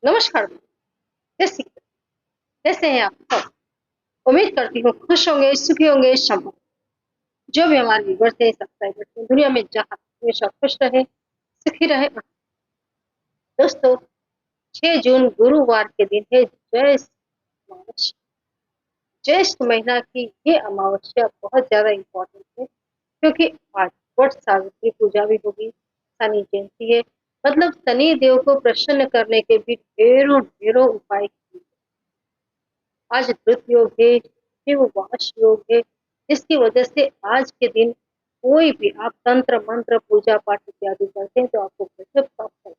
नमस्कार। जय श्री कृष्ण। कैसे हैं आप सब? उम्मीद करती हूँ खुश होंगे, सुखी होंगे इस समय। जो भी हमारे व्यूवर्स हैं, सब्सक्राइबर्स हैं, दुनिया में जहाँ हमेशा खुश रहे, सुखी रहे। दोस्तों, 6 जून गुरुवार के दिन है अमावस्या। ज्येष्ठ महीना की ये अमावस्या बहुत ज्यादा इम्पोर्टेंट है, क्योंकि आज वट सावित्री पूजा भी होगी, शनि जयंती है। मतलब शनि देव को प्रसन्न करने के भी ढेरों ढेरों उपाय किए। आज धृत योग है, शिव वाश योग है, जिसकी वजह से आज के दिन कोई भी आप तंत्र मंत्र पूजा पाठ इत्यादि करते हैं तो आपको गजब प्राप्त होगा।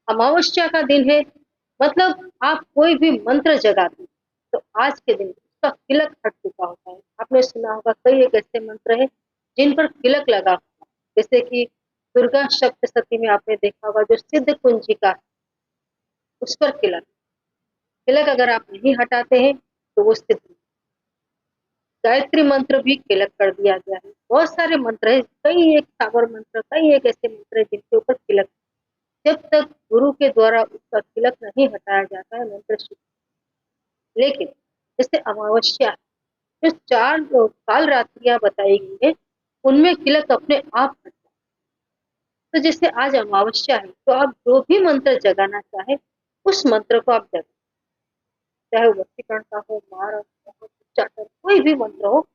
अमावस्या का दिन है, मतलब आप कोई भी मंत्र जगाते हैं तो आज के दिन उसका तिलक हट चुका होता है। आपने सुना होगा कई एक ऐसे मंत्र है जिन पर तिलक लगा होता है, जैसे कि दुर्गा सप्तशती में आपने देखा होगा जो सिद्ध कुंजिका है, उस पर तिलक। तिलक अगर आप नहीं हटाते हैं तो वो सिद्ध। गायत्री मंत्र भी तिलक कर दिया गया है। बहुत सारे मंत्र है, कई एक सागर मंत्र, कई एक ऐसे मंत्र है जिनके ऊपर तिलक। जब तक गुरु के द्वारा उसका तिलक नहीं हटाया जाता है मंत्र शुद्ध। लेकिन जैसे अमावस्या, जो 4 काल रात्रियां बताई गई है, उनमें तिलक अपने आप हट जाता है। तो जैसे आज अमावस्या है तो आप जो भी मंत्र जगाना चाहे उस मंत्र को आप जगाए, चाहे वो वशीकरण का हो, मार हो, उच्चाटन, कोई भी मंत्र हो।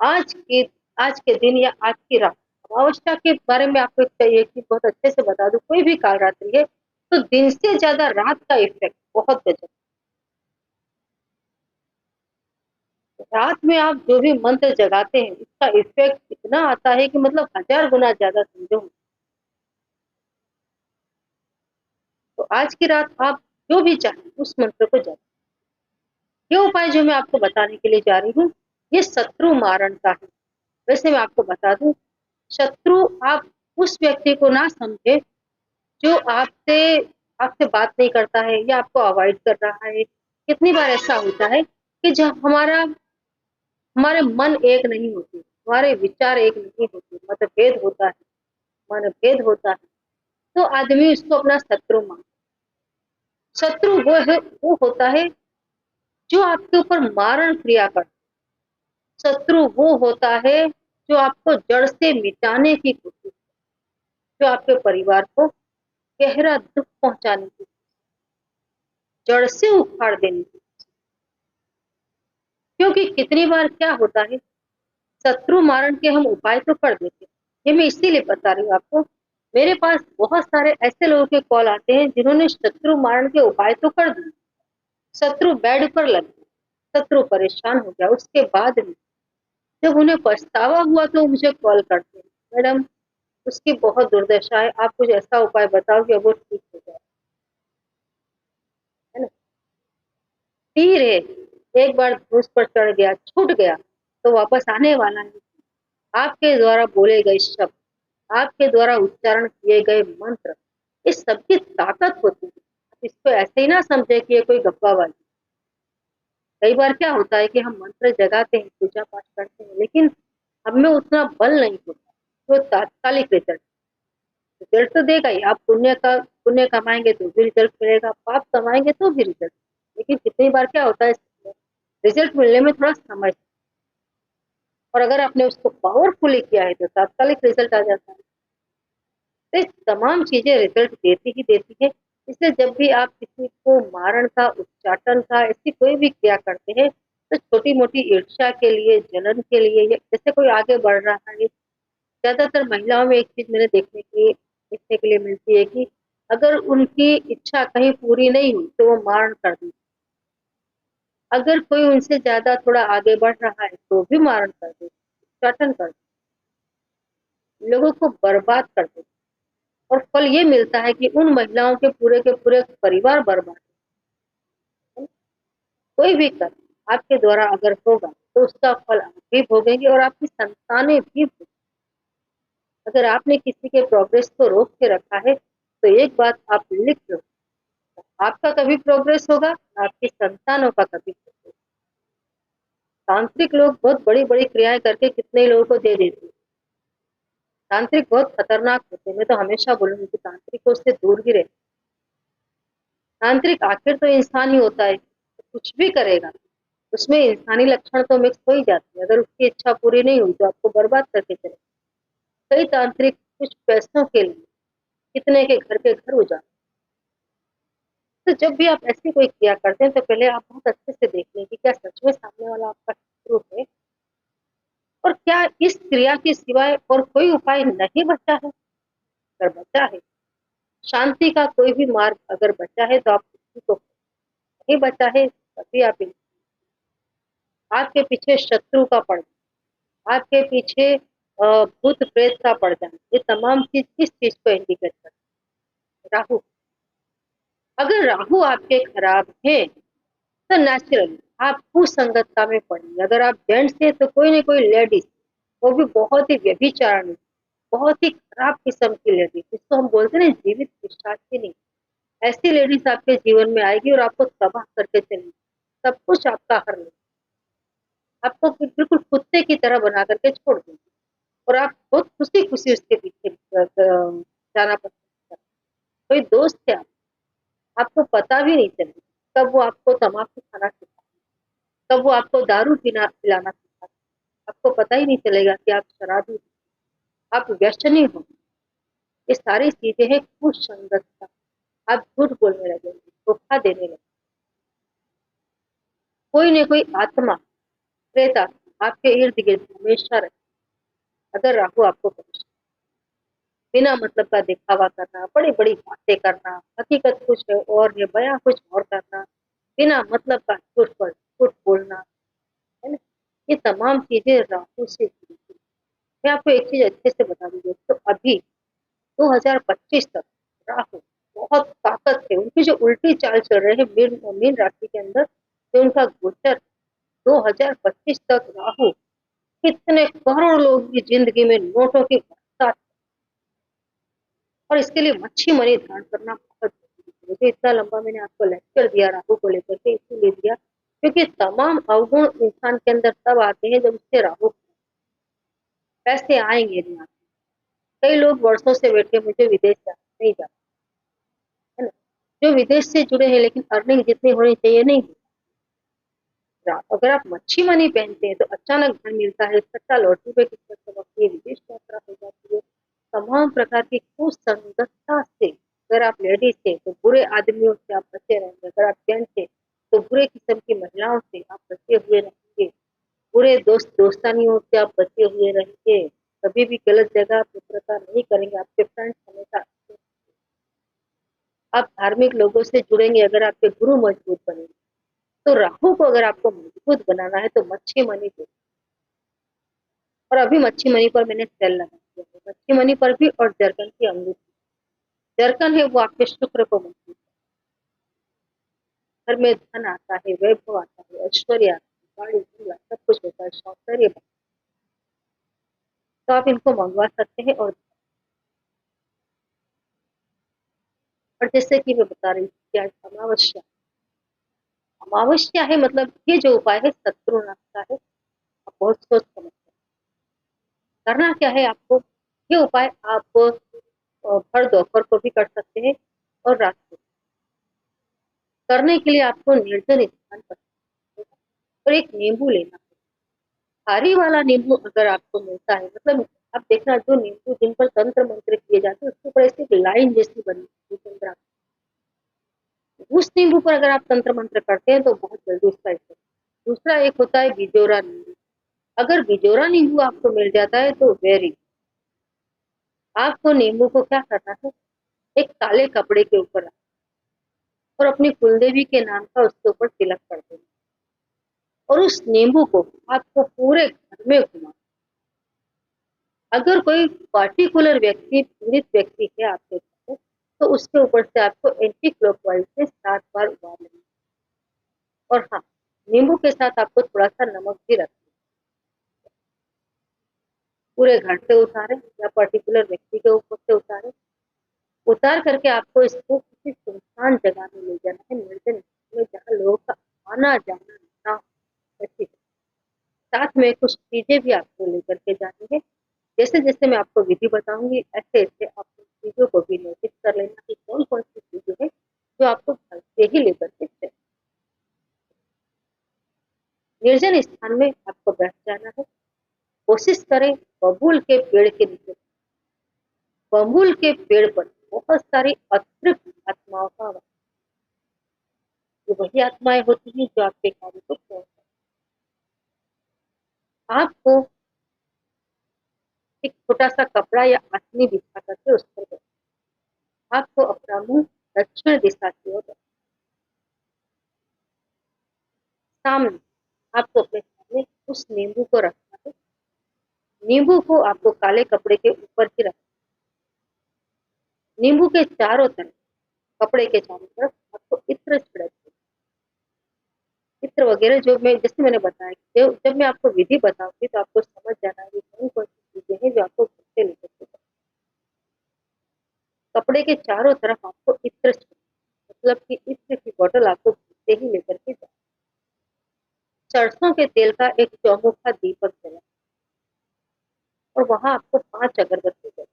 आज के आज के दिन या आज की रात, अमावस्या के बारे में आपको चाहिए कि बहुत अच्छे से बता दूं, कोई भी काल रात्रि है तो दिन से ज्यादा रात का इफेक्ट बहुत गजब। रात में आप जो भी मंत्र जगाते हैं उसका इफेक्ट इतना आता है कि मतलब 1000 गुना ज्यादा समझो। तो आज की रात आप जो भी चाहें उस मंत्र को जगाएं। ये उपाय जो मैं आपको बताने के लिए जा रही हूँ, ये शत्रु मारण का है। वैसे मैं आपको बता दूं, शत्रु आप उस व्यक्ति को ना समझे जो आपसे आपसे बात नहीं करता है या आपको अवॉइड कर रहा है। कितनी बार ऐसा होता है कि जब हमारे मन एक नहीं होते, हमारे विचार एक नहीं होते, मतभेद होता है, मनभेद होता है, तो आदमी उसको अपना शत्रु मानता है। शत्रु वो होता है जो आपके ऊपर मारण क्रिया करता है। शत्रु वो होता है जो आपको जड़ से मिटाने की कोशिश, जो आपके परिवार को गहरा दुख पहुंचाने की, जड़ से उखाड़ देने की। क्योंकि कितनी बार क्या होता है, शत्रु मारण के हम उपाय तो कर देते हैं। ये मैं इसीलिए बता रही हूँ आपको, मेरे पास बहुत सारे ऐसे लोगों के कॉल आते हैं जिन्होंने शत्रु मारण के उपाय तो कर दिए, शत्रु बेड पर लग गया, शत्रु परेशान हो गया, उसके बाद भी जब उन्हें पछतावा हुआ तो मुझे कॉल करते हैं, मैडम उसकी बहुत दुर्दशा है, आप कुछ ऐसा उपाय बताओ कि वो ठीक हो जाए। है ना? तीर है, एक बार धनुष पर चढ़ गया, छूट गया तो वापस आने वाला नहीं। आपके द्वारा बोले गए शब्द, आपके द्वारा उच्चारण किए गए मंत्र, इस सबकी ताकत होती है। आप इसको ऐसे ही ना समझे कि ये कोई गप्पाबाजी। कई बार क्या होता है कि हम मंत्र जगाते हैं, पूजा पाठ करते हैं, लेकिन हम में उतना बल नहीं होता। वो तात्कालिक रिजल्ट, रिजल्ट तो देगा ही। आप पुण्य कमाएंगे तो भी रिजल्ट मिलेगा, पाप कमाएंगे तो भी रिजल्ट। लेकिन कितनी बार क्या होता है, रिजल्ट मिलने में थोड़ा समय, और अगर आपने उसको पावरफुली किया है तो तात्कालिक रिजल्ट आ जाता है। तो तमाम चीजें रिजल्ट देती ही देती है। इसलिए जब भी आप किसी को मारण का, उच्चाटन का, ऐसी कोई भी क्रिया करते हैं तो छोटी मोटी ईर्ष्या के लिए, जलन के लिए, या जैसे कोई आगे बढ़ रहा है। ज्यादातर महिलाओं में एक चीज मैंने देखने के लिए मिलती है कि अगर उनकी इच्छा कहीं पूरी नहीं हुई तो वो मारण कर देती। अगर कोई उनसे ज्यादा थोड़ा आगे बढ़ रहा है तो भी मारण कर देती, उच्चाटन कर देती, लोगों को बर्बाद कर देती। और फल ये मिलता है कि उन महिलाओं के पूरे परिवार बर्बाद है। कोई भी कर्म आपके द्वारा अगर होगा तो उसका फल आप भी भोगेंगे और आपकी संतानें भी भोगेंगी। अगर आपने किसी के प्रोग्रेस को रोक के रखा है तो एक बात आप लिख लो, आपका कभी प्रोग्रेस होगा, आपकी संतानों का कभी प्रोग्रेस। तांत्रिक लोग बहुत बड़ी बड़ी क्रियाएं करके कितने लोगों को दे देते हैं। तांत्रिक बहुत खतरनाक होते हैं, मैं तो हमेशा बोलूंगी कि तांत्रिकों से दूर ही रहे। तांत्रिक आखिर तो इंसान ही होता है, तो कुछ भी करेगा उसमें इंसानी लक्षण तो मिक्स हो ही जाते हैं। अगर उसकी इच्छा पूरी नहीं हुई तो आपको बर्बाद करके चले। कई तांत्रिक कुछ पैसों के लिए कितने के घर पे घर उजाड़। तो जब भी आप ऐसी कोई क्रिया करते हैं तो पहले आप बहुत अच्छे से देख लें कि क्या सच में सामने वाला आपका शत्रु है, और क्या इस क्रिया के सिवाय और कोई उपाय नहीं बचा है। अगर बचा है, शांति का कोई भी मार्ग अगर बचा है तो आप उसी को, नहीं बचा है तभी आप आपके पीछे शत्रु का पड़ जाना, आपके पीछे भूत प्रेत का पड़ जाना, ये तमाम चीज किस चीज को इंडिकेट करती है? राहु। अगर राहु आपके खराब है तो नेचुरली आप कुसंगतता में पड़ेंगे। अगर आप जेंट्स है तो कोई ना कोई लेडीज, वो भी बहुत ही व्यभिचारिणी, बहुत ही खराब किस्म की लेडीज, जिसको हम बोलते हैं ना जीवित पिशाचिनी, ऐसी लेडीज आपके जीवन में आएगी और आपको तबाह करके चलेगी, सब कुछ आपका हर ले, आपको बिल्कुल कुत्ते की तरह बना करके छोड़ देंगे, और आप बहुत खुशी खुशी उसके पीछे जाना पसंद करते। कोई दोस्त है आपको पता भी नहीं चलेगा कब वो आपको तम्बाकू खाना सिखा, कब वो आपको दारू पीना पिलाना सिखा, आपको पता ही नहीं चलेगा कि आप शराबी, आप व्यसनी हो। ये सारी चीजें हैं कुसंगतता। आप झूठ बोलने लगेंगे, धोखा देने लगेंगे, कोई न कोई आत्मा, प्रेत आत्मा आपके इर्द गिर्द हमेशा रहे। अगर राहु आपको परेशान, बिना मतलब का दिखावा करना, बड़ी बड़ी बातें करना, हकीकत कुछ है और है, बयां कुछ और करना, बिना मतलब का झूठ पर झूठ बोलना, है ना, ये तमाम चीजें राहु से जुड़ी हुई हैं। मैं आपको एक चीज अच्छे से बता दूं दोस्तों, अभी 2025 तक राहु बहुत ताकत है, उनकी जो उल्टी चाल चल रहे हैं मीन मीन राशि के अंदर, जो उनका गोचर 2025 तक राहु कितने करोड़ लोगों की जिंदगी में नोटों की बरसात, और इसके लिए मच्छी मनी धारण करना बहुत जरूरी है। मुझे इतना लंबा मैंने आपको लेक्चर दिया राहु को लेकर के इसीलिए दिया क्योंकि तमाम अवगुण इंसान के अंदर तब आते हैं जब उससे राहु, पैसे आएंगे नहीं आते। कई लोग वर्षों से बैठे मुझे विदेश जाना नहीं जाता, है ना, जो विदेश से जुड़े हैं लेकिन अर्निंग जितनी होनी चाहिए नहीं। अगर आप मच्छी मनी पहनते हैं तो अचानक धन मिलता है, सट्टा लॉटरी पे किस्मत चमकती है, विदेश यात्रा हो जाती है। तमाम प्रकार की कुसंगतता से अगर आप लेडीज थे तो बुरे आदमियों से आप बचे रहेंगे, अगर आप जेंट्स थे तो बुरे किस्म की महिलाओं से आप बचे हुए रहेंगे, बुरे दोस्त दोस्तानियों से आप बचे हुए रहेंगे, कभी भी गलत जगह मित्रता नहीं करेंगे, आपके फ्रेंड्स हमेशा अच्छे होंगे। आप धार्मिक लोगों से जुड़ेंगे अगर आपके गुरु मजबूत बनेंगे। तो राहु को अगर आपको मजबूत बनाना है तो मच्छी मनी को, और अभी मच्छी मनी पर मैंने सेल लगा दिया है, मच्छी मनी पर भी, और जरकन की अंगूठी, जरकन है वो आपके शुक्र को मजबूत, घर में धन आता है, वैभव आता है, ऐश्वर्य आता है, गाड़ी घोड़ा सब कुछ होता है, सौंदर्य, तो आप इनको मंगवा सकते हैं। और जैसे कि मैं बता रही थी कि आज अमावस्या, अमावस्या है मतलब ये जो उपाय है शत्रु नाश का है। आप बहुत सोच समझ कर करना क्या है आपको, ये उपाय आप भर दोपहर को भी कर सकते हैं और रात को। करने के लिए आपको निर्जन स्थान पर और एक नींबू लेना है, खारी वाला नींबू अगर आपको मिलता है, मतलब आप देखना जो नींबू जिन पर तंत्र मंत्र किए जाते हैं उसके ऊपर ऐसी एक लाइन जैसी बनी होती है चंद्रा, उस नींबू पर अगर आप तंत्र मंत्र करते हैं तो बहुत जल्दी उसका इफेक्ट। दूसरा एक होता है बिजोरा नींबू, अगर बिजोरा नींबू आपको मिल जाता है तो वेरी, आपको नींबू को क्या करना है, एक काले कपड़े के ऊपर रखना और अपनी कुलदेवी के नाम का उसके ऊपर तिलक कर देना, और उस नींबू को आपको पूरे घर में घुमा। अगर कोई पार्टिकुलर व्यक्ति पीड़ित व्यक्ति है आपके घर में तो उसके ऊपर से आपको एंटी क्लॉकवाइज से 7 बार उबार लेना, और हाँ, नींबू के साथ आपको थोड़ा सा नमक भी रखना। पूरे घर से उतारे या पर्टिकुलर व्यक्ति के ऊपर से उतारे, उतार करके आपको इसको किसी सुनसान जगह में ले जाना है, निर्जन में जहाँ लोगों का आना जाना ना हो, ऐसी। साथ में कुछ चीजें भी आपको लेकर के जानी है। जैसे जैसे मैं आपको विधि बताऊंगी ऐसे ऐसे आप चीजों को भी नोटिस कर लेना कि कौन कौन सी चीजें हैं जो आपको उससे ही लेकर के चले। निर्जन स्थान में आपको बैठ जाना है। कोशिश करें बबूल के पेड़ के नीचे। बबूल के पेड़ पर बहुत सारी अतृप्त आत्माओं का वास। ये वही आत्माएं होती हैं जो आपके कार्य को पूर्ण करती हैं। आपको एक छोटा सा कपड़ा या आसनी बिछा करके उस पर बैठना। आपको अपना मुंह दक्षिण दिशा की ओर रखना। सामने आपको अपने सामने उस नींबू को रखना है। नींबू को आपको काले कपड़े के ऊपर ही रखना। नींबू के चारों तरफ, कपड़े के चारों तरफ आपको इत्र छिड़क। चित्र वगैरह जो मैं जैसे मैंने बताया कि जब मैं आपको विधि बताऊंगी तो आपको समझ जाना है कौन कौन सी चीजें हैं जो आपको घर से लेकर के कपड़े के चारों तरफ आपको इत्र, मतलब कि इत्र की बोतल आपको घर से ही लेकर के जाए। सरसों के तेल का एक चौमुखा दीपक जला और वहां आपको 5 अगरबत्ती जला।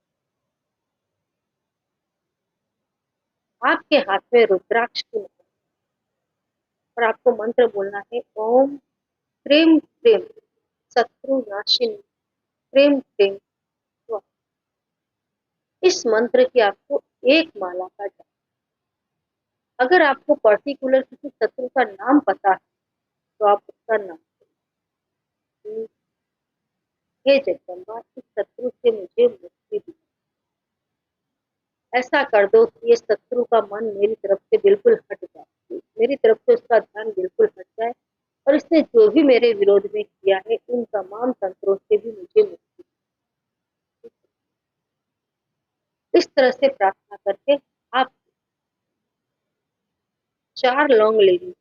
आपके हाथ में रुद्राक्ष की माला और आपको मंत्र बोलना है ओम क्रीम क्रीम शत्रु नाशिनी क्रीम क्रीम स्वाहा। इस मंत्र की आपको एक माला का जाप। अगर आपको पर्टिकुलर किसी शत्रु का नाम पता है तो आप उसका नाम, हे जगदम्बा इस शत्रु से मुझे मुक्ति दी। ऐसा कर दो कि ये शत्रु का मन मेरी तरफ से बिल्कुल हट जाए, मेरी तरफ से उसका ध्यान बिल्कुल हट जाए और इसने जो भी मेरे विरोध में किया है उन तमाम तंत्रों से भी मुझे मुक्ति दी। इस तरह से प्रार्थना करके आप 4 लौंग लेंगे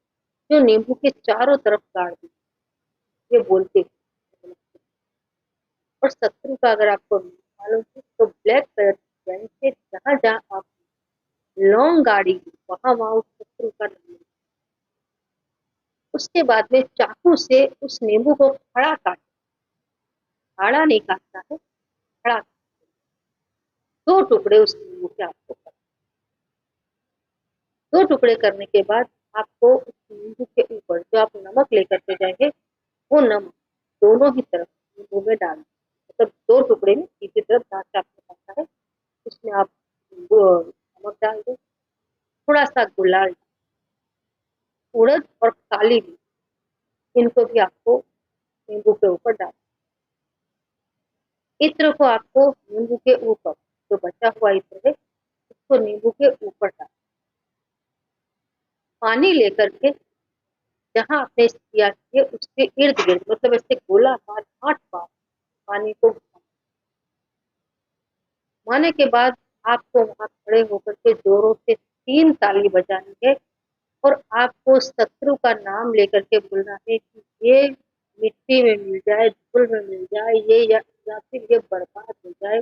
जो नींबू के चारों तरफ गाड़ दी, ये बोलते और शत्रु का अगर आपको मालूम है तो ब्लैक कलर की पेन से जहां जहां आप लौंग गाड़ी वहां वहां उस शत्रु का नाम। उसके बाद में चाकू से उस नींबू को खड़ा काट, आड़ा नहीं काटना है, खड़ा। 2 टुकड़े उस नींबू के आपको करने। 2 टुकड़े करने के बाद आपको उस नींबू के ऊपर जो आप नमक लेकर के जाएंगे वो नमक दोनों ही तरफ नींबू में डाल, मतलब 2 टुकड़े में सीधी तरफ जहाँ से आपको पता है उसमें आप नमक डाल दो। थोड़ा सा गुलाल, उड़द और काली मिर्च, इनको भी आपको नींबू के ऊपर डाल। इत्र को आपको नींबू के ऊपर, जो बचा हुआ इत्र है उसको नींबू के ऊपर डाल। पानी लेकर के जहां आपने किया है उसके इर्द गिर्द, मतलब ऐसे गोलाकार 8 बार पानी को घुमाने के बाद आपको वहां खड़े होकर के जोरों से 3 ताली बजानी है और आपको शत्रु का नाम लेकर के बोलना है कि ये मिट्टी में मिल जाए, धूल में मिल जाए, ये या फिर ये बर्बाद हो जाए,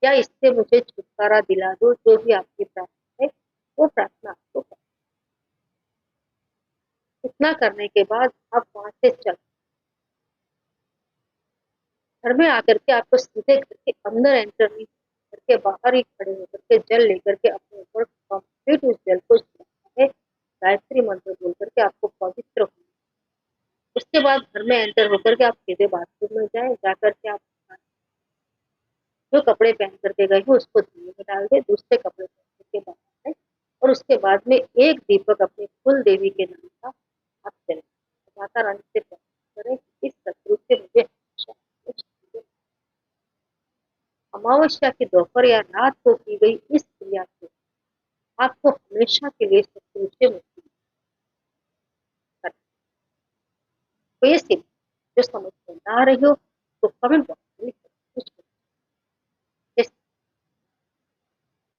या इससे मुझे छुटकारा दिला दो। जो भी आपकी प्रार्थना है वो प्रार्थना आपको कर। इतना करने के बाद आप वहां से चल, घर में आकर के आपको सीधे घर के अंदर एंटर नहीं, घर के बाहर ही खड़े होकर के जल लेकर के अपने ऊपर कंप्लीट उस जल को चढ़ाना है। गायत्री मंत्र बोल करके आपको पवित्र होना। उसके बाद घर में एंटर होकर के आप सीधे बाथरूम में जाए, जाकर के आप जो कपड़े पहन करके गए हो उसको धुएं में डाल दे, दूसरे कपड़े पहन के बाहर आए और उसके बाद में एक दीपक अपनी कुल देवी के नाम का आप जलाएं। माता रानी से प्रार्थना करें कि इस शत्रु से मुझे हमेशा मुक्ति दे। अमावस्या की दोपहर या रात को की गई इस क्रिया से आपको हमेशा के लिए शत्रु से मुक्ति मिलेगी। तो ये सिर्फ जो समझ में ना रही हो तो कमेंट